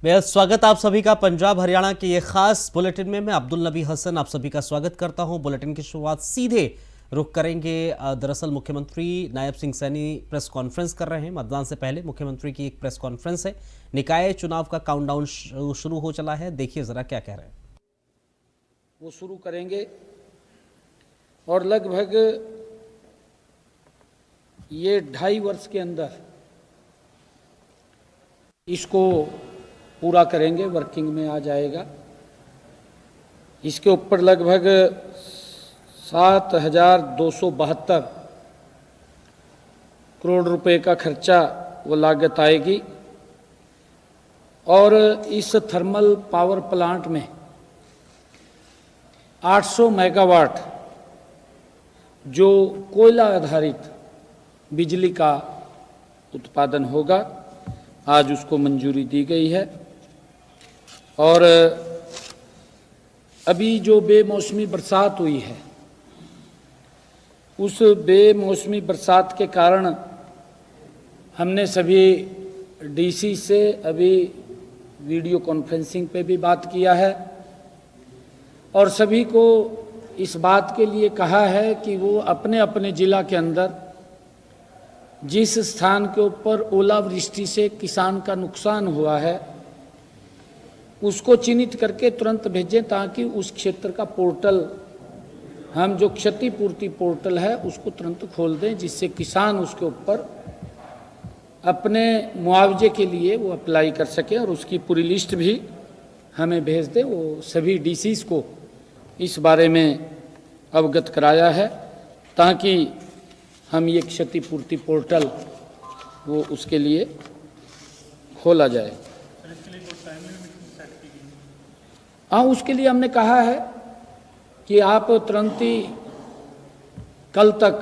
मेरा स्वागत आप सभी का पंजाब हरियाणा के ये खास बुलेटिन में। मैं अब्दुल नबी हसन आप सभी का स्वागत करता हूं। बुलेटिन की शुरुआत सीधे रुख करेंगे। दरअसल मुख्यमंत्री नायब सिंह सैनी प्रेस कॉन्फ्रेंस कर रहे हैं। मतदान से पहले मुख्यमंत्री की एक प्रेस कॉन्फ्रेंस है। निकाय चुनाव का काउंटडाउन शुरू हो चला है। देखिए जरा क्या कह रहे हैं। वो शुरू करेंगे और लगभग ये 2.5 वर्ष के अंदर इसको पूरा करेंगे, वर्किंग में आ जाएगा। इसके ऊपर लगभग 7,272 करोड़ रुपए का खर्चा वो लागत आएगी और इस थर्मल पावर प्लांट में 800 मेगावाट जो कोयला आधारित बिजली का उत्पादन होगा, आज उसको मंजूरी दी गई है। और अभी जो बेमौसमी बरसात हुई है, उस बेमौसमी बरसात के कारण हमने सभी डीसी से अभी वीडियो कॉन्फ्रेंसिंग पे भी बात किया है और सभी को इस बात के लिए कहा है कि वो अपने अपने जिला के अंदर जिस स्थान के ऊपर ओलावृष्टि से किसान का नुकसान हुआ है उसको चिन्हित करके तुरंत भेजें, ताकि उस क्षेत्र का पोर्टल, हम जो क्षतिपूर्ति पोर्टल है उसको तुरंत खोल दें, जिससे किसान उसके ऊपर अपने मुआवजे के लिए वो अप्लाई कर सके और उसकी पूरी लिस्ट भी हमें भेज दें। वो सभी डीसीज को इस बारे में अवगत कराया है ताकि हम ये क्षतिपूर्ति पोर्टल वो उसके लिए खोला जाए। हाँ, उसके लिए हमने कहा है कि आप तुरंत ही कल तक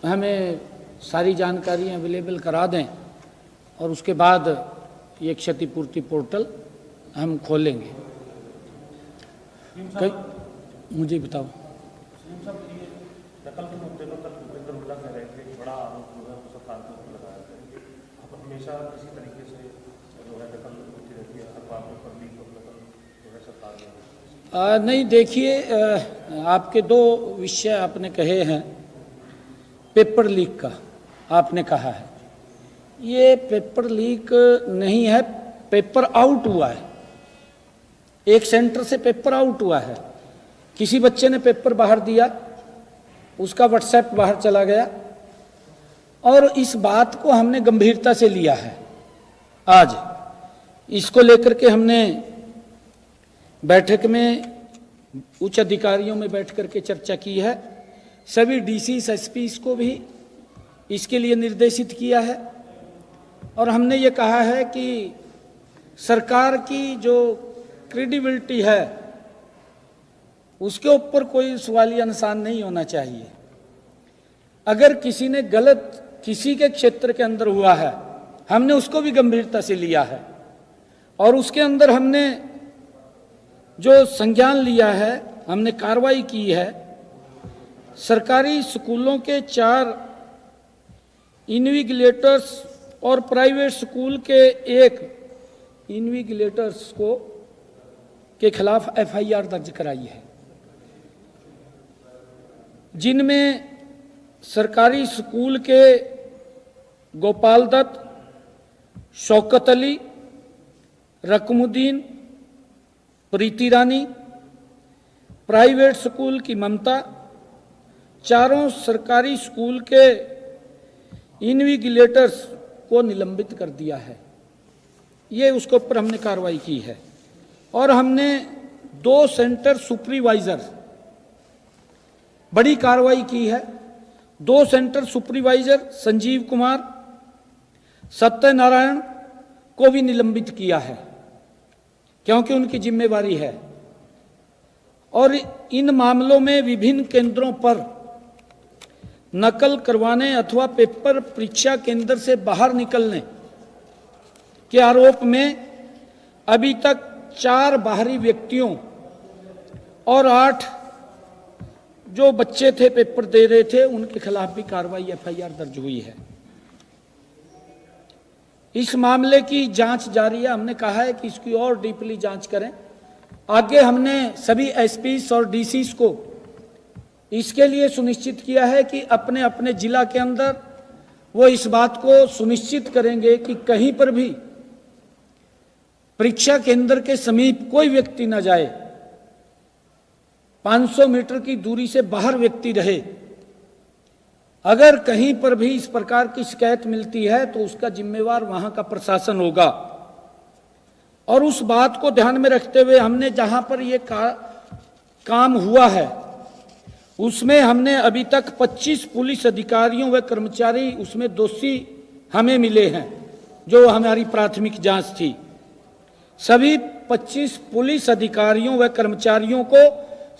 हमें सारी जानकारी अवेलेबल करा दें और उसके बाद ये क्षतिपूर्ति पोर्टल हम खोलेंगे। मुझे बताओ। नकल के मुद्दे पर कल भूपेंद्र हुड्डा कह रहे थे, बड़ा आरोप जो है वो सरकार के ऊपर लगाया है। अब हमेशा किसी तरीके से जो है नकल होती रहती है, अखबार में पढ़ने की नकल जो है सरकार में। नहीं, देखिए, आपके दो विषय आपने कहे हैं। पेपर लीक का आपने कहा है, ये पेपर लीक नहीं है, पेपर आउट हुआ है। एक सेंटर से पेपर आउट हुआ है, किसी बच्चे ने पेपर बाहर दिया, उसका व्हाट्सएप बाहर चला गया और इस बात को हमने गंभीरता से लिया है। आज इसको लेकर के हमने बैठक में उच्च अधिकारियों में बैठ करके चर्चा की है। सभी डीसी एसपी को भी इसके लिए निर्देशित किया है और हमने ये कहा है कि सरकार की जो क्रेडिबिलिटी है उसके ऊपर कोई सवालिया निशान नहीं होना चाहिए। अगर किसी ने गलत किसी के क्षेत्र के अंदर हुआ है, हमने उसको भी गंभीरता से लिया है और उसके अंदर हमने जो संज्ञान लिया है, हमने कार्रवाई की है। सरकारी स्कूलों के 4 इन्विजिलेटर्स और प्राइवेट स्कूल के 1 इन्विजिलेटर्स को के खिलाफ FIR दर्ज कराई है, जिनमें सरकारी स्कूल के गोपाल दत्त, शौकत अली, रकमुद्दीन, प्रीति रानी, प्राइवेट स्कूल की ममता, चारों सरकारी स्कूल के इन्विजिलेटर्स को निलंबित कर दिया है। ये उसके ऊपर हमने कार्रवाई की है और हमने 2 सेंटर सुपरवाइजर, बड़ी कार्रवाई की है। 2 सेंटर सुपरवाइजर संजीव कुमार, सत्यनारायण को भी निलंबित किया है क्योंकि उनकी जिम्मेवारी है। और इन मामलों में विभिन्न केंद्रों पर नकल करवाने अथवा पेपर परीक्षा केंद्र से बाहर निकलने के आरोप में अभी तक 4 बाहरी व्यक्तियों और 8 जो बच्चे थे पेपर दे रहे थे उनके खिलाफ भी कार्रवाई FIR दर्ज हुई है। इस मामले की जांच जारी है। हमने कहा है कि इसकी और डीपली जांच करें। आगे हमने सभी एसपीस और डीसीस को इसके लिए सुनिश्चित किया है कि अपने अपने जिला के अंदर वो इस बात को सुनिश्चित करेंगे कि कहीं पर भी परीक्षा केंद्र के समीप कोई व्यक्ति न जाए, 500 मीटर की दूरी से बाहर व्यक्ति रहे। अगर कहीं पर भी इस प्रकार की शिकायत मिलती है तो उसका जिम्मेवार वहां का प्रशासन होगा। और उस बात को ध्यान में रखते हुए हमने जहां पर ये काम हुआ है उसमें हमने अभी तक 25 पुलिस अधिकारियों व कर्मचारी उसमें दोषी हमें मिले हैं, जो हमारी प्राथमिक जांच थी। सभी 25 पुलिस अधिकारियों व कर्मचारियों को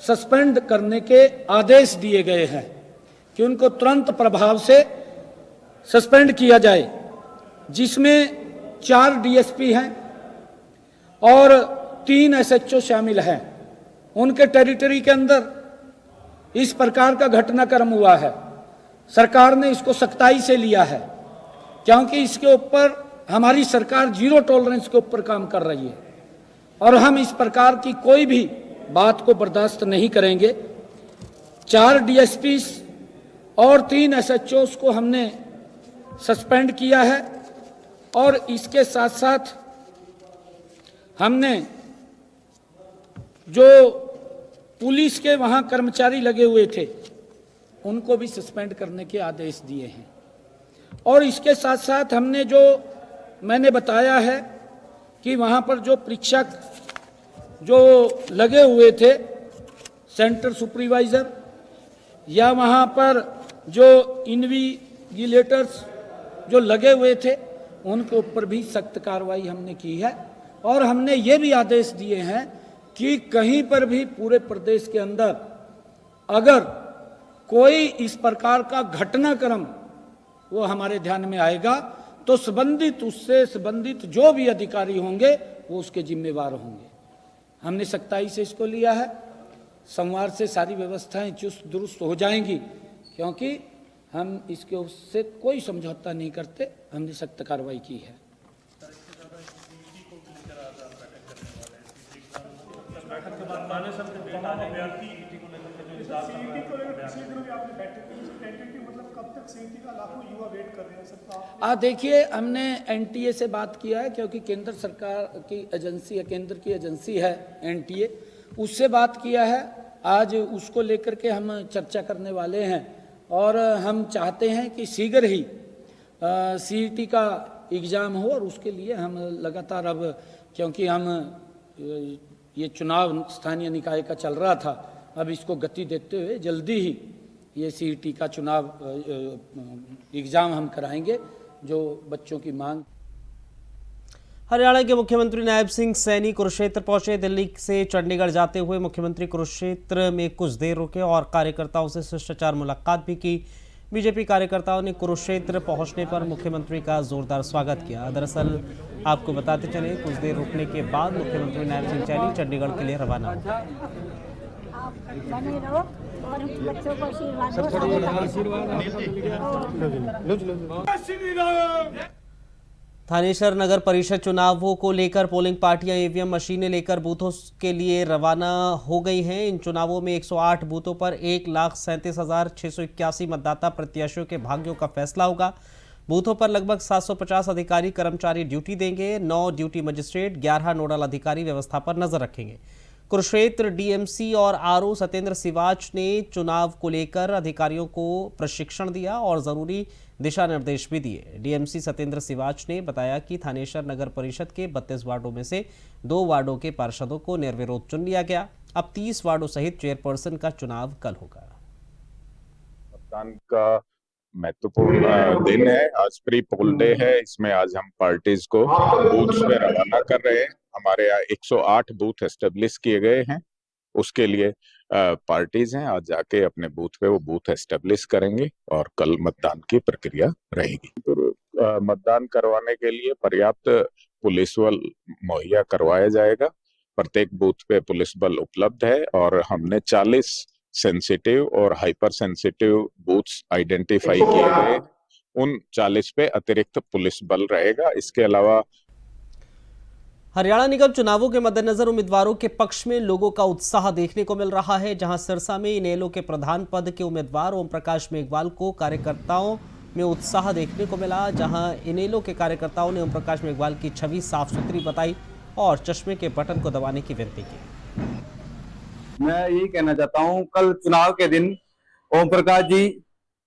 सस्पेंड करने के आदेश दिए गए हैं कि उनको तुरंत प्रभाव से सस्पेंड किया जाए, जिसमें 4 डीएसपी हैं और 3 एसएचओ शामिल हैं। उनके टेरिटरी के अंदर इस प्रकार का घटनाक्रम हुआ है। सरकार ने इसको सख्ताई से लिया है, क्योंकि इसके ऊपर हमारी सरकार 0 टॉलरेंस के ऊपर काम कर रही है और हम इस प्रकार की कोई भी बात को बर्दाश्त नहीं करेंगे। 4 डीएसपी और 3 एसएचओs को हमने सस्पेंड किया है और इसके साथ साथ हमने जो पुलिस के वहां कर्मचारी लगे हुए थे उनको भी सस्पेंड करने के आदेश दिए हैं। और इसके साथ साथ हमने जो मैंने बताया है कि वहां पर जो परीक्षक जो लगे हुए थे, सेंटर सुपरवाइजर या वहां पर जो इन्विजिलेटर्स जो लगे हुए थे, उनके ऊपर भी सख्त कार्रवाई हमने की है। और हमने ये भी आदेश दिए हैं कि कहीं पर भी पूरे प्रदेश के अंदर अगर कोई इस प्रकार का घटनाक्रम वो हमारे ध्यान में आएगा तो उससे संबंधित जो भी अधिकारी होंगे वो उसके जिम्मेवार होंगे। हमने सख्ताई से इसको लिया है। सोमवार से सारी व्यवस्थाएं चुस्त दुरुस्त हो जाएंगी, क्योंकि हम इसके उससे कोई समझौता नहीं करते। हमने सख्त कार्रवाई की है। देखिए, हमने एनटीए से बात किया है, क्योंकि केंद्र सरकार की एजेंसी है, केंद्र की एजेंसी है एनटीए, उससे बात किया है। आज उसको लेकर के हम चर्चा करने वाले हैं और हम चाहते हैं कि शीघ्र ही सीईटी का एग्ज़ाम हो और उसके लिए हम लगातार अब, क्योंकि हम ये चुनाव स्थानीय निकाय का चल रहा था, अब इसको गति देते हुए जल्दी ही ये सीईटी का चुनाव एग्ज़ाम हम कराएंगे, जो बच्चों की मांग। हरियाणा के मुख्यमंत्री नायब सिंह सैनी कुरुक्षेत्र पहुंचे। दिल्ली से चंडीगढ़ जाते हुए मुख्यमंत्री कुरुक्षेत्र में कुछ देर रुके और कार्यकर्ताओं से शिष्टाचार मुलाकात भी की। बीजेपी कार्यकर्ताओं ने कुरुक्षेत्र पहुंचने पर मुख्यमंत्री का जोरदार स्वागत किया। दरअसल आपको बताते चले, कुछ देर रुकने के बाद मुख्यमंत्री नायब सिंह सैनी चंडीगढ़ के लिए रवाना हुए। बने रहो और बच्चों को आशीर्वाद। थानेसर नगर परिषद चुनावों को लेकर पोलिंग पार्टियां ईवीएम मशीनें लेकर बूथों के लिए रवाना हो गई हैं। इन चुनावों में 108 बूथों पर 1,37,681 मतदाता प्रत्याशियों के भाग्यों का फैसला होगा। बूथों पर लगभग 750 अधिकारी कर्मचारी ड्यूटी देंगे। 9 ड्यूटी मजिस्ट्रेट, 11 नोडल अधिकारी व्यवस्था पर नजर रखेंगे। कुरुक्षेत्र डीएमसी और आरओ सत्येंद्र सिवाच ने चुनाव को लेकर अधिकारियों को प्रशिक्षण दिया और जरूरी दिशा निर्देश भी दिए। डीएमसी सत्येंद्र सिवाच ने बताया कि थानेसर नगर परिषद के 32 वार्डों में से 2 वार्डों के पार्षदों को निर्विरोध चुन लिया गया। अब 30 वार्डों सहित चेयरपर्सन का चुनाव कल होगा। मतदान का महत्वपूर्ण दिन है। आज प्री पोल डे है। इसमें आज हम पार्टीज को बूथ्स पे रवाना कर रहे हैं। हमारे यहाँ 108 बूथ एस्टेब्लिश किए गए हैं। उसके लिए पार्टीज हैं, आज जाके अपने बूथ पे वो बूथ एस्टेब्लिश करेंगे और कल मतदान की प्रक्रिया रहेगी। तो मतदान करवाने के लिए पर्याप्त पुलिस बल मुहैया करवाया जाएगा। प्रत्येक बूथ पे पुलिस बल उपलब्ध है और हमने 40 सेंसिटिव और हाइपर सेंसिटिव बूथ्स आइडेंटिफाई किए गए। उन 40 पे अतिरिक्त पुलिस बल रहेगा। इसके अलावा हरियाणा निगम चुनावों के मद्देनजर उम्मीदवारों के पक्ष में लोगों का उत्साह देखने को मिल रहा है। जहां सिरसा में इनेलो के प्रधान पद के उम्मीदवार ओम प्रकाश मेघवाल को कार्यकर्ताओं में उत्साह देखने को मिला। जहां इनेलो के कार्यकर्ताओं ने ओम प्रकाश मेघवाल की छवि साफ सुथरी बताई और चश्मे के बटन को दबाने की विनती की। मैं यही कहना चाहता हूं, कल चुनाव के दिन ओम प्रकाश जी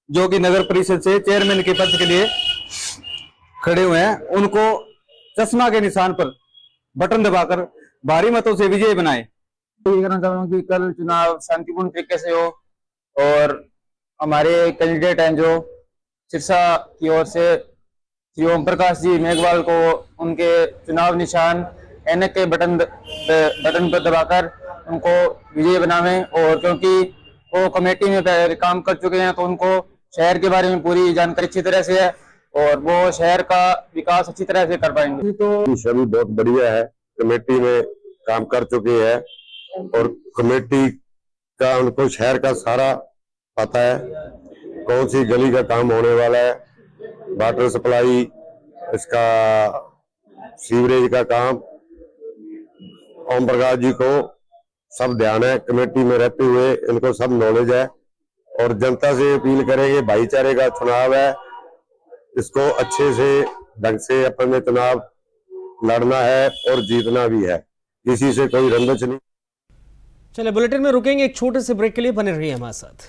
जो कि नगर परिषद से चेयरमैन के पद के लिए खड़े हुए हैं, उनको चश्मा के निशान पर बटन दबाकर भारी मतों से विजय बनाए। तो ये कहना चाहता हूँ कि कल चुनाव शांतिपूर्ण तरीके से हो और हमारे कैंडिडेट हैं जो सिरसा की ओर से श्री ओम प्रकाश जी मेघवाल को उनके चुनाव निशान ऐनक के बटन पर दबाकर उनको विजय बनावें। और क्योंकि वो कमेटी में काम कर चुके हैं तो उनको शहर के बारे में पूरी जानकारी अच्छी तरह से है और वो शहर का विकास अच्छी तरह से कर पाएंगे। तो छवि बहुत बढ़िया है, कमेटी में काम कर चुके हैं और कमेटी का उनको शहर का सारा पता है, कौन सी गली का काम होने वाला है, वाटर सप्लाई, इसका सीवरेज का काम। ओम प्रकाश जी को सब ध्यान है, कमेटी में रहते हुए इनको सब नॉलेज है और जनता से अपील करेंगे, भाईचारे का चुनाव है, इसको अच्छे से ढंग से अपने चुनाव लड़ना है और जीतना भी है, किसी से कोई रंजिश नहीं। चलिए बुलेटिन में रुकेंगे एक छोटे से ब्रेक के लिए, बने रहिए हमारे साथ।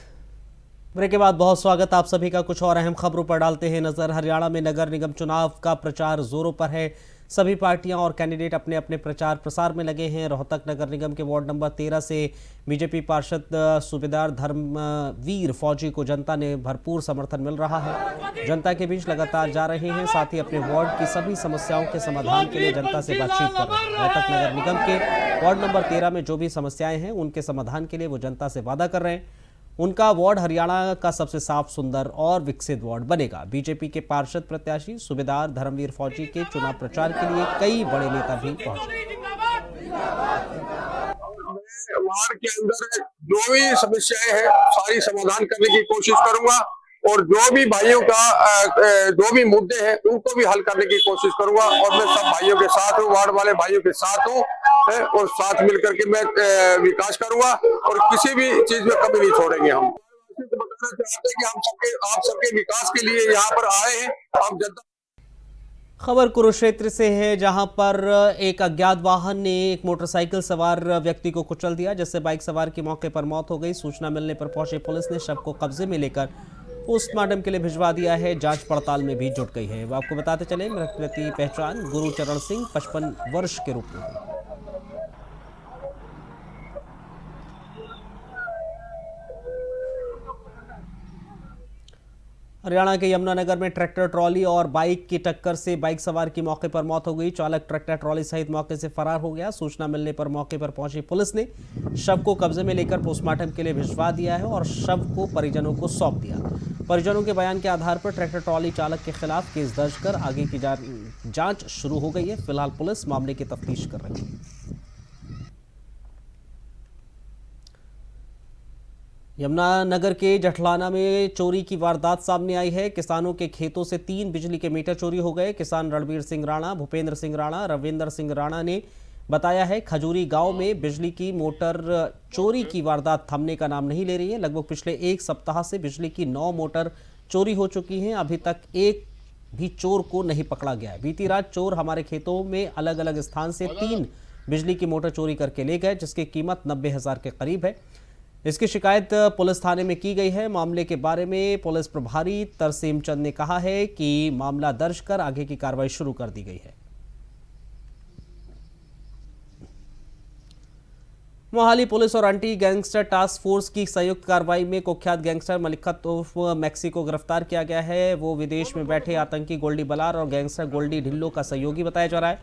ब्रेक के बाद बहुत स्वागत आप सभी का। कुछ और अहम खबरों पर डालते हैं नजर। हरियाणा में नगर निगम चुनाव का प्रचार जोरों पर है। सभी पार्टियां और कैंडिडेट अपने अपने प्रचार प्रसार में लगे हैं। रोहतक नगर निगम के वार्ड नंबर 13 से बीजेपी पार्षद सूबेदार धर्मवीर फौजी को जनता ने भरपूर समर्थन मिल रहा है। जनता के बीच लगातार जा रहे हैं, साथ ही अपने वार्ड की सभी समस्याओं के समाधान के लिए जनता से बातचीत कर रहे हैं। रोहतक नगर निगम के वार्ड नंबर 13 में जो भी समस्याएं हैं उनके समाधान के लिए वो जनता से वादा कर रहे हैं। उनका वार्ड हरियाणा का सबसे साफ, सुंदर और विकसित वार्ड बनेगा। बीजेपी के पार्षद प्रत्याशी सूबेदार धर्मवीर फौजी के चुनाव प्रचार के लिए कई बड़े नेता भी पहुंचे। वार्ड के अंदर जो भी समस्याएं हैं सारी समाधान करने की कोशिश करूंगा और जो भी भाइयों का जो भी मुद्दे हैं उनको भी हल करने की कोशिश करूंगा और मैं सब भाइयों के साथ हूँ, वार्ड वाले भाइयों के साथ हूँ और साथ मिलकर के मैं विकास करूंगा और किसी भी चीज में कमी नहीं छोड़ेंगे। हम बताना चाहते हैं कि आप सबके विकास के लिए यहाँ पर आए हैं। हम जनता खबर कुरुक्षेत्र से है, जहां पर एक अज्ञात वाहन ने एक मोटरसाइकिल सवार व्यक्ति को कुचल दिया, जिससे बाइक सवार की मौके पर मौत हो गई। सूचना मिलने पर पहुंची पुलिस ने शव को कब्जे में लेकर पोस्टमार्टम के लिए भिजवा दिया है। जांच पड़ताल में भी जुट गई है। आपको बताते चले मृत व्यक्ति की पहचान गुरुचरण सिंह 55 वर्ष के रूप में हुई। हरियाणा के यमुनानगर में ट्रैक्टर ट्रॉली और बाइक की टक्कर से बाइक सवार की मौके पर मौत हो गई। चालक ट्रैक्टर ट्रॉली सहित मौके से फरार हो गया। सूचना मिलने पर मौके पर पहुंची पुलिस ने शव को कब्जे में लेकर पोस्टमार्टम के लिए भिजवा दिया है और शव को परिजनों को सौंप दिया। परिजनों के बयान के आधार पर ट्रैक्टर ट्रॉली चालक के खिलाफ केस दर्ज कर आगे की जांच शुरू हो गई है। फिलहाल पुलिस मामले की तफ्तीश कर रही है। यमुनानगर के जठलाना में चोरी की वारदात सामने आई है। किसानों के खेतों से 3 बिजली के मीटर चोरी हो गए। किसान रणबीर सिंह राणा, भूपेंद्र सिंह राणा, रविंदर सिंह राणा ने बताया है, खजूरी गांव में बिजली की मोटर चोरी की वारदात थमने का नाम नहीं ले रही है। लगभग पिछले 1 सप्ताह से बिजली की 9 मोटर चोरी हो चुकी हैं। अभी तक एक भी चोर को नहीं पकड़ा गया है। बीती रात चोर हमारे खेतों में अलग अलग स्थान से 3 बिजली की मोटर चोरी करके ले गए, जिसकी कीमत 90,000 के करीब है। इसकी शिकायत पुलिस थाने में की गई है। मामले के बारे में पुलिस प्रभारी तरसेम चंद ने कहा है कि मामला दर्ज कर आगे की कार्रवाई शुरू कर दी गई है। मोहाली पुलिस और एंटी गैंगस्टर टास्क फोर्स की संयुक्त कार्रवाई में कुख्यात गैंगस्टर मलिकत उर्फ मैक्सी को गिरफ्तार किया गया है। वो विदेश में बैठे आतंकी गोल्डी बलार और गैंगस्टर गोल्डी ढिल्लो का सहयोगी बताया जा रहा है।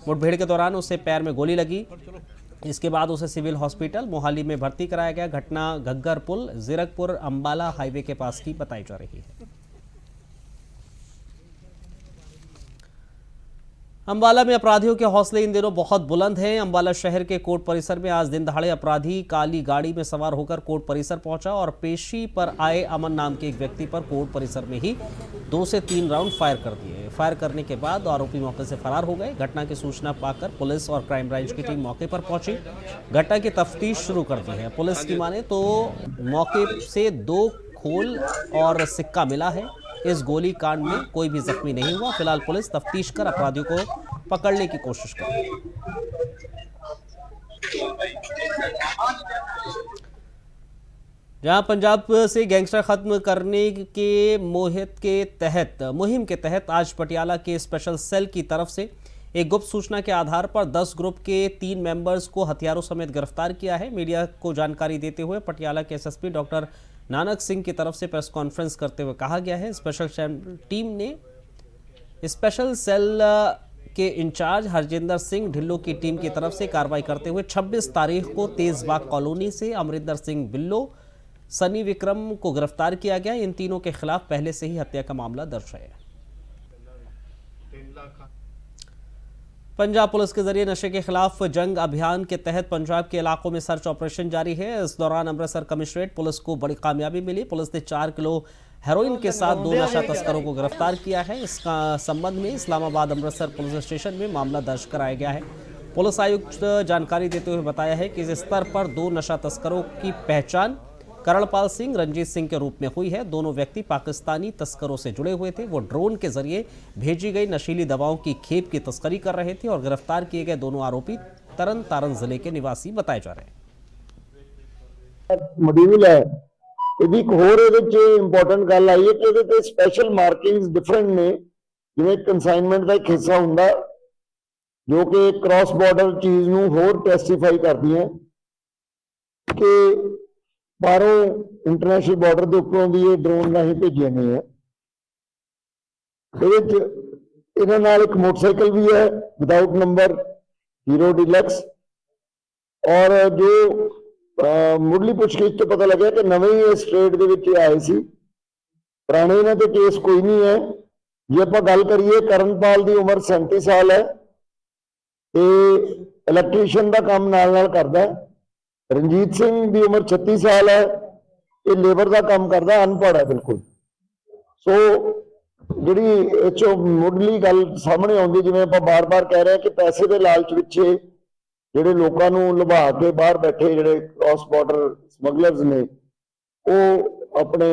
मुठभेड़ के दौरान उसे पैर में गोली लगी। इसके बाद उसे सिविल हॉस्पिटल मोहाली में भर्ती कराया गया। घटना घग्गर पुल जीरकपुर अंबाला हाईवे के पास की बताई जा रही है। अंबाला में अपराधियों के हौसले इन दिनों बहुत बुलंद हैं। अंबाला शहर के कोर्ट परिसर में आज दिन दहाड़े अपराधी काली गाड़ी में सवार होकर कोर्ट परिसर पहुंचा और पेशी पर आए अमन नाम के एक व्यक्ति पर कोर्ट परिसर में ही 2 से 3 राउंड फायर कर दिए। फायर करने के बाद आरोपी मौके से फरार हो गए। घटना की सूचना पाकर पुलिस और क्राइम ब्रांच की टीम मौके पर पहुंची, घटना की तफ्तीश शुरू कर दी है। पुलिस की माने तो मौके से 2 खोल और सिक्का मिला है। इस गोली कांड में कोई भी जख्मी नहीं हुआ। फिलहाल पुलिस तफ्तीश कर अपराधियों को पकड़ने की कोशिश कर रही है। जहां पंजाब से गैंगस्टर खत्म करने के मुहिम के तहत आज पटियाला के स्पेशल सेल की तरफ से एक गुप्त सूचना के आधार पर 10 ग्रुप के 3 मेंबर्स को हथियारों समेत गिरफ्तार किया है। मीडिया को जानकारी देते हुए पटियाला के एसएसपी डॉक्टर नानक सिंह की तरफ से प्रेस कॉन्फ्रेंस करते हुए कहा गया है, स्पेशल सेल के इंचार्ज हरजिंदर सिंह ढिल्लो की टीम की तरफ से कार्रवाई करते हुए 26 तारीख को तेजबाग कॉलोनी से अमरिंदर सिंह बिल्लो, सनी विक्रम को गिरफ्तार किया गया। इन तीनों के खिलाफ पहले से ही हत्या का मामला दर्ज है। पंजाब पुलिस के जरिए नशे के खिलाफ जंग अभियान के तहत पंजाब के इलाकों में सर्च ऑपरेशन जारी है। इस दौरान अमृतसर कमिश्नरेट पुलिस को बड़ी कामयाबी मिली। पुलिस ने 4 किलो हेरोइन के साथ 2 नशा तस्करों को गिरफ्तार किया है। इसका संबंध में इस्लामाबाद अमृतसर पुलिस स्टेशन में मामला दर्ज कराया गया है। पुलिस आयुक्त जानकारी देते हुए बताया है कि इस स्तर पर 2 नशा तस्करों की पहचान करणपाल सिंह, रंजीत सिंह के रूप में हुई है। दोनों व्यक्ति पाकिस्तानी तस्करों से जुड़े हुए थे। वो ड्रोन के जरिए भेजी गई नशीली दवाओं की खेप की तस्करी कर रहे थे और गिरफ्तार किए गए दोनों आरोपी तरन तारण जिले के निवासी बताए जा रहे हैं। मॉड्यूल है ਇਹਦੀ ਇੱਕ ਹੋਰ ਇਹਦੇ ਚ ਇੰਪੋਰਟੈਂਟ ਗੱਲ ਆਈ ਹੈ ਕਿ ਇਹਦੇ ਤੇ ਸਪੈਸ਼ਲ ਮਾਰਕਿੰਗਸ ਡਿਫਰੈਂਟ ਨੇ, ਜਿਵੇਂ ਕਨਸਾਈਨਮੈਂਟ ਦਾ ਇੱਕ ਹਿੱਸਾ ਹੁੰਦਾ ਜੋ ਕਿ ਕ੍ਰਾਸ ਬਾਰਡਰ ਚੀਜ਼ ਨੂੰ ਹੋਰ ਟੈਸਟੀਫਾਈ ਕਰਦੀਆਂ ਕਿ ਬਾਹਰੋਂ ਇੰਟਰਨੈਸ਼ਨਲ ਬਾਰਡਰ ਦੇ ਉੱਪਰੋਂ ਦੀ ਇਹ ਡਰੋਨ ਰਾਹੀਂ ਭੇਜੀਆਂ ਗਈਆਂ। ਇਹਦੇ ਚ ਇਹਨਾਂ ਨਾਲ ਇੱਕ ਮੋਟਰਸਾਈਕਲ ਵੀ ਹੈ ਵਿਦਾਊਟ ਨੰਬਰ ਹੀਰੋ ਡਿਲੈਕਸ, ਔਰ ਜੋ ਮੁੱਢਲੀ ਪੁੱਛਗਿੱਛ ਤੋਂ ਪਤਾ ਲੱਗਿਆ ਕਿ ਨਵੇਂ ਹੀ ਸਟੇਟ ਦੇ ਵਿੱਚ ਆਏ ਸੀ, ਪੁਰਾਣੇ ਇਹਨਾਂ ਤੇ ਕੇਸ ਕੋਈ ਨਹੀਂ ਹੈ। ਜੇ ਆਪਾਂ ਗੱਲ ਕਰੀਏ ਕਰਨਪਾਲ ਦੀ ਉਮਰ 37 ਸਾਲ ਹੈ ਤੇ ਇਲੈਕਟ੍ਰੀਸ਼ੀਅਨ ਦਾ ਕੰਮ ਨਾਲ ਨਾਲ ਕਰਦਾ ਹੈ। ਰਣਜੀਤ ਸਿੰਘ ਦੀ ਉਮਰ 36 ਸਾਲ ਹੈ, ਇਹ ਲੇਬਰ ਦਾ ਕੰਮ ਕਰਦਾ, ਅਨਪੜ੍ਹ ਹੈ ਬਿਲਕੁਲ। ਸੋ ਜਿਹੜੀ ਇਹ 'ਚੋਂ ਮੁੱਢਲੀ ਗੱਲ ਸਾਹਮਣੇ ਆਉਂਦੀ, ਜਿਵੇਂ ਆਪਾਂ ਬਾਰ-ਬਾਰ ਕਹਿ ਰਹੇ ਕਿ ਪੈਸੇ ਦੇ ਲਾਲਚ ਪਿੱਛੇ ਜਿਹੜੇ ਲੋਕਾਂ ਨੂੰ ਲੁਭਾ ਕੇ ਬਾਹਰ ਬੈਠੇ ਜਿਹੜੇ ਕ੍ਰਾਸ ਬਾਰਡਰ ਸਮਗਲਰਸ ਨੇ, ਉਹ ਆਪਣੇ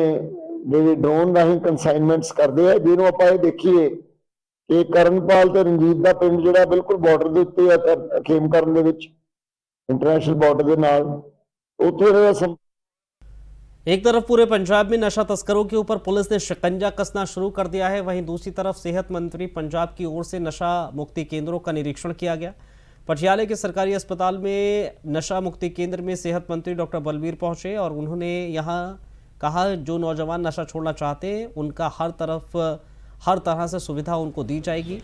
ਜਿਹੜੇ ਡਰੋਨ ਰਾਹੀਂ ਕਨਸਾਈਨਮੈਂਟਸ ਕਰਦੇ ਆ। ਜਿਹਨੂੰ ਆਪਾਂ ਇਹ ਦੇਖੀਏ ਕਿ ਕਰਨਪਾਲ ਤੇ ਰਣਜੀਤ ਦਾ ਪਿੰਡ ਜਿਹੜਾ ਬਿਲਕੁਲ ਬਾਰਡਰ ਦੇ ਉੱਤੇ ਆ, ਖੇਮਕਰਨ ਦੇ ਵਿੱਚ इंटरनेशनल बॉर्डर के नाल उत्थे। एक तरफ पूरे पंजाब में नशा तस्करों के ऊपर पुलिस ने शिकंजा कसना शुरू कर दिया है, वहीं दूसरी तरफ सेहत मंत्री पंजाब की ओर से नशा मुक्ति केंद्रों का निरीक्षण किया गया। पटियाले के सरकारी अस्पताल में नशा मुक्ति केंद्र में सेहत मंत्री डॉक्टर बलबीर पहुंचे और उन्होंने यहां कहा जो नौजवान नशा छोड़ना चाहते हैं उनका हर तरह से सुविधा उनको दी जाएगी।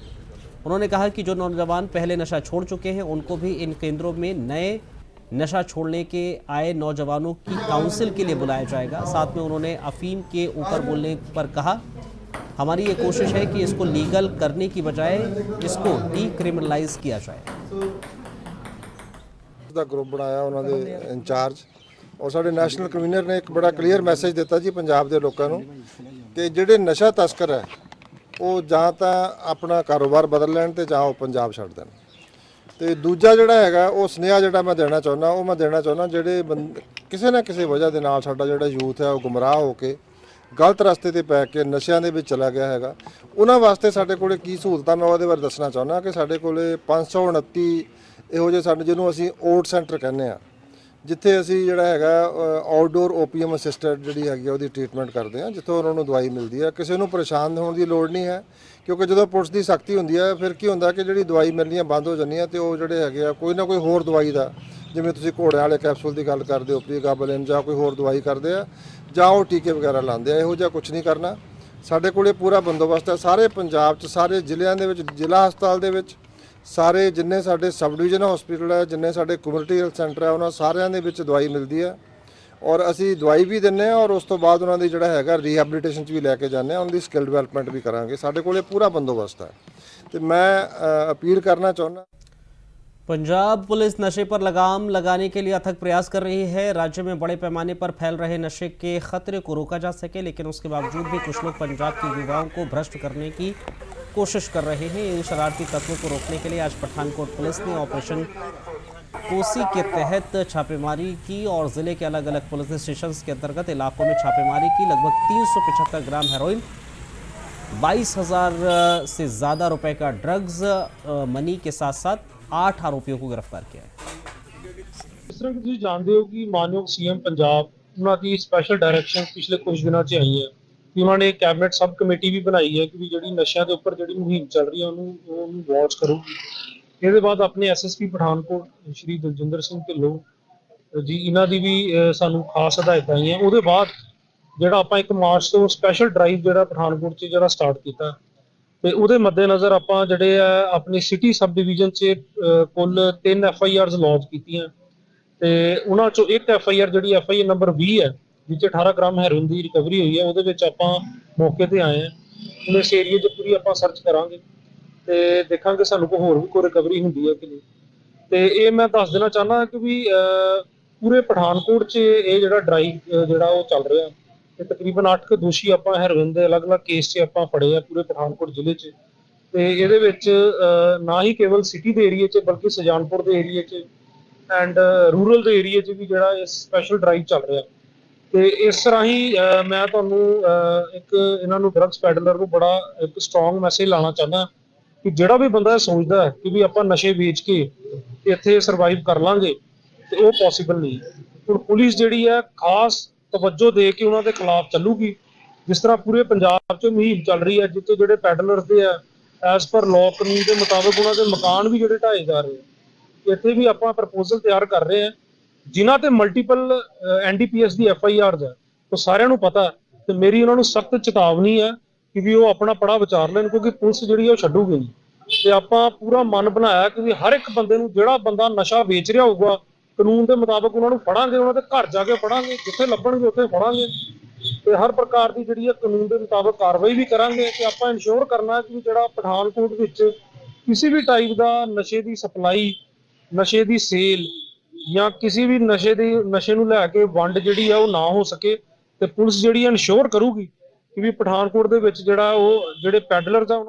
उन्होंने कहा कि जो नौजवान पहले नशा छोड़ चुके हैं उनको भी इन केंद्रों में नए नशा छोड़ने के आए नौजवानों की काउंसिल के लिए बुलाया जाएगा। साथ में उन्होंने अफीम के ऊपर बोलने पर कहा हमारी ये कोशिश है कि इसको लीगल करने की बजाय इसको डीक्रिमिनलाइज किया जाए। ग्रुप बनाया उन्होंने इंचार्ज और साढ़े नैशनल कन्वीनर ने एक बड़ा क्लीयर मैसेज दिता जी पंजाब के लोगों को कि जिहड़े नशा तस्कर है ਉਹ ਜਾਂ ਤਾਂ ਆਪਣਾ ਕਾਰੋਬਾਰ ਬਦਲ ਲੈਣ ਤੇ ਜਾਂ ਉਹ ਪੰਜਾਬ ਛੱਡ ਦੇਣ। ਤੇ ਦੂਜਾ ਜਿਹੜਾ ਹੈਗਾ ਉਹ ਸੁਨੇਹਾ ਜਿਹੜਾ ਮੈਂ ਦੇਣਾ ਚਾਹੁੰਦਾ ਜਿਹੜੇ ਕਿਸੇ ਨਾ ਕਿਸੇ ਵਜ੍ਹਾ ਦੇ ਨਾਲ ਸਾਡਾ ਜਿਹੜਾ ਯੂਥ ਹੈ ਉਹ ਗੁੰਮਰਾਹ ਹੋ ਕੇ ਗਲਤ ਰਸਤੇ ਤੇ ਪੈ ਕੇ ਨਸ਼ਿਆਂ ਦੇ ਵਿੱਚ ਚਲਾ ਗਿਆ ਹੈਗਾ, ਉਹਨਾਂ ਵਾਸਤੇ ਸਾਡੇ ਕੋਲੇ ਕੀ ਸਹੂਲਤਾਂ ਮੈਂ ਉਹਦੇ ਬਾਰੇ ਦੱਸਣਾ ਚਾਹੁੰਦਾ ਕਿ ਸਾਡੇ ਕੋਲੇ 529 ਇਹੋ ਜਿਹੇ ਸਾਡੇ ਜਿਹਨੂੰ ਅਸੀਂ ਓਟ ਸੈਂਟਰ ਕਹਿੰਦੇ ਆ, ਜਿੱਥੇ ਅਸੀਂ ਜਿਹੜਾ ਹੈਗਾ ਆਊਟਡੋਰ ਓਪੀਐਮ ਅਸਿਸਟਡ ਜਿਹੜੀ ਹੈਗੀ ਉਹਦੀ ਟ੍ਰੀਟਮੈਂਟ ਕਰਦੇ ਆ, ਜਿੱਥੋਂ ਉਹਨਾਂ ਨੂੰ ਦਵਾਈ ਮਿਲਦੀ ਹੈ। ਕਿਸੇ ਨੂੰ ਪਰੇਸ਼ਾਨ ਹੋਣ ਦੀ ਲੋੜ ਨਹੀਂ ਹੈ, ਕਿਉਂਕਿ ਜਦੋਂ ਪੁਲਿਸ ਦੀ ਸਖਤੀ ਹੁੰਦੀ ਹੈ ਫਿਰ ਕੀ ਹੁੰਦਾ ਕਿ ਜਿਹੜੀ ਦਵਾਈ ਮਿਲਣੀਆਂ ਬੰਦ ਹੋ ਜਾਂਦੀਆਂ ਤੇ ਉਹ ਜਿਹੜੇ ਹੈਗੇ ਆ ਕੋਈ ਨਾ ਕੋਈ ਹੋਰ ਦਵਾਈ ਦਾ, ਜਿਵੇਂ ਤੁਸੀਂ ਘੋੜਿਆਂ ਵਾਲੇ ਕੈਪਸੂਲ ਦੀ ਗੱਲ ਕਰਦੇ ਹੋ, ਪ੍ਰੀਗਾਬਲਿਨ ਜਾਂ ਕੋਈ ਹੋਰ ਦਵਾਈ ਕਰਦੇ ਆ ਜਾਂ ਉਹ ਟੀਕੇ ਵਗੈਰਾ ਲਾਉਂਦੇ ਆ। ਇਹੋ ਜਿਹਾ ਕੁਝ ਨਹੀਂ ਕਰਨਾ। ਸਾਡੇ ਕੋਲੇ ਪੂਰਾ ਬੰਦੋਬਸਤ ਹੈ ਸਾਰੇ ਪੰਜਾਬ 'ਚ, ਸਾਰੇ ਜ਼ਿਲ੍ਹਿਆਂ ਦੇ ਵਿੱਚ, ਜ਼ਿਲ੍ਹਾ ਹਸਪਤਾਲ ਦੇ ਵਿੱਚ ਸਾਰੇ ਜਿੰਨੇ ਸਾਡੇ ਸਬ ਡਿਵੀਜ਼ਨ ਹਸਪੀਟਲ ਹੈ, ਜਿੰਨੇ ਸਾਡੇ ਕਮਿਊਨਿਟੀ ਹੈਲਥ ਸੈਂਟਰ ਹੈ, ਉਹਨਾਂ ਸਾਰਿਆਂ ਦੇ ਵਿੱਚ ਦਵਾਈ ਮਿਲਦੀ ਹੈ ਔਰ ਅਸੀਂ ਦਵਾਈ ਵੀ ਦਿੰਦੇ ਹਾਂ ਔਰ ਉਸ ਤੋਂ ਬਾਅਦ ਉਹਨਾਂ ਦੀ ਜਿਹੜਾ ਹੈਗਾ ਰੀਹੈਬਿਲਿਟੇਸ਼ਨ 'ਚ ਵੀ ਲੈ ਕੇ ਜਾਂਦੇ ਹਾਂ, ਉਹਨਾਂ ਦੀ ਸਕਿੱਲ ਡਿਵੈਲਪਮੈਂਟ ਵੀ ਕਰਾਂਗੇ। ਸਾਡੇ ਕੋਲੇ ਪੂਰਾ ਬੰਦੋਬਸਤ ਹੈ ਤੇ मैं अपील करना चाਹੁੰਦਾ पंजाब पुलिस नशे पर लगाम लगाने के लिए अथक प्रयास कर रही है। राज्य में बड़े पैमाने पर फैल रहे नशे के खतरे को रोका जा सके, लेकिन उसके बावजूद भी कुछ लोग पंजाब के युवाओं को भ्रष्ट करने की कोशिश कर रहे हैं। इन शरारती तत्वों को रोकने के लिए आज पठानकोट पुलिस ने ऑपरेशन कोसी के तहत छापेमारी की और जिले के अलग अलग पुलिस स्टेशन के अंतर्गत इलाकों में छापेमारी की। लगभग 375 ग्राम हेरोइन, 22,000 से ज़्यादा रुपए का ड्रग्स मनी के साथ साथ 8 आरोपियों को गिरफ्तार किया है। जिस तरह कि तुसीं जानते हो कि मानयोग सीएम पंजाब उन्होंने की स्पैशल डायरैक्शन पिछले कुछ दिनों से आई है कि उन्होंने एक कैबिनेट सब कमेटी भी बनाई है कि जी नशा के उपर जी मुहिम चल रही है उन्होंने वॉच करूगी। ये बाद अपने SSP पठानकोट श्री दलजिंदर सिंह ढिल्लों जी इन्हों की भी सानू खास हदायत आई है। वो बाद जोड़ा आप 1 मार्च तो स्पैशल ड्राइव जो पठानकोट से जो स्टार्ट किया तो वो मद्देनज़र आप जोड़े अपनी सिटी सब डिवीजन से कुल 3 FIRs लॉन्च की तो उन्होंने एक FIR जी FIR नंबर 20 है जिस 18 ग्राम हैरोइन की रिकवरी हुई है। वो आप मौके पर आए हैं, हम इस एरिए च पूरी आप सर्च करांगे तो देखा सानू को होर भी कोई रिकवरी होंगी है कि नहीं। तो ये मैं दस देना चाहना कि भी पूरे पठानकोट च ये जो ड्राइव जो चल रहा है तकरीबन 8 के दोषी आप हेरोइन के अलग अलग केस से आप फड़े हैं पूरे पठानकोट जिले च। तो ये ना ही केवल सिटी के एरिए च बल्कि सुजानपुर के एरिए च एंड रूरल के एरिए च भी जो स्पैशल ड्राइव चल रहा है। तो इस तरह ही मैं तुहानू एक इन्होंने ड्रग्स पैडलर को बड़ा एक स्ट्रोंग मैसेज लाना चाहना कि जोड़ा भी बंदा सोचता है कि भी आप नशे बेच के इत्थे सरवाइव कर लांगे तो वो पॉसीबल नहीं। हुण पुलिस जिहड़ी है खास तवज्जो दे के उन्होंने खिलाफ चलूगी। जिस तरह पूरे पंजाब च मुहिम चल रही है जितने जोड़े पैडलर्स दे है एज पर लॉ कानून के मुताबिक उन्होंने मकान भी जोड़े ढाए जा रहे हैं। इत्थे भी आप प्रपोजल तैयार कर रहे हैं जिन्हां ते मल्टीपल NDPS की FIRs है तो सारिਆਂ ਨੂੰ पता है। तो मेरी उन्होंने सख्त चेतावनी है कि भी वो अपना पड़ा विचार लें क्योंकि पुलिस जी है छड्डूगी नहीं। तो आप पूरा मन बनाया कि हर एक बंदे जो बंदा नशा बेच रहा होगा कानून के मुताबिक उन्होंने फड़ांगे, उन्होंने घर जाके फड़ांगे, जिथे लभणगे उत्थे फड़ांगे। तो हर प्रकार की जी कानून के मुताबिक कार्रवाई भी करांगे। तो आप इंश्योर करना कि जो पठानकोट विच किसी भी टाइप का नशे की सप्लाई, नशे की सेल या किसी भी नशे नूं लैके वंड जी है वो ना हो सके। तो पुलिस जी इंश्योर करूगी कि भी पठानकोट दे विच जिहड़ा वो जिहड़े पैडलर्स आ।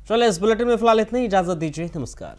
चलो इस बुलेटिन में फिलहाल इतना ही, इजाजत दीजिए, नमस्कार।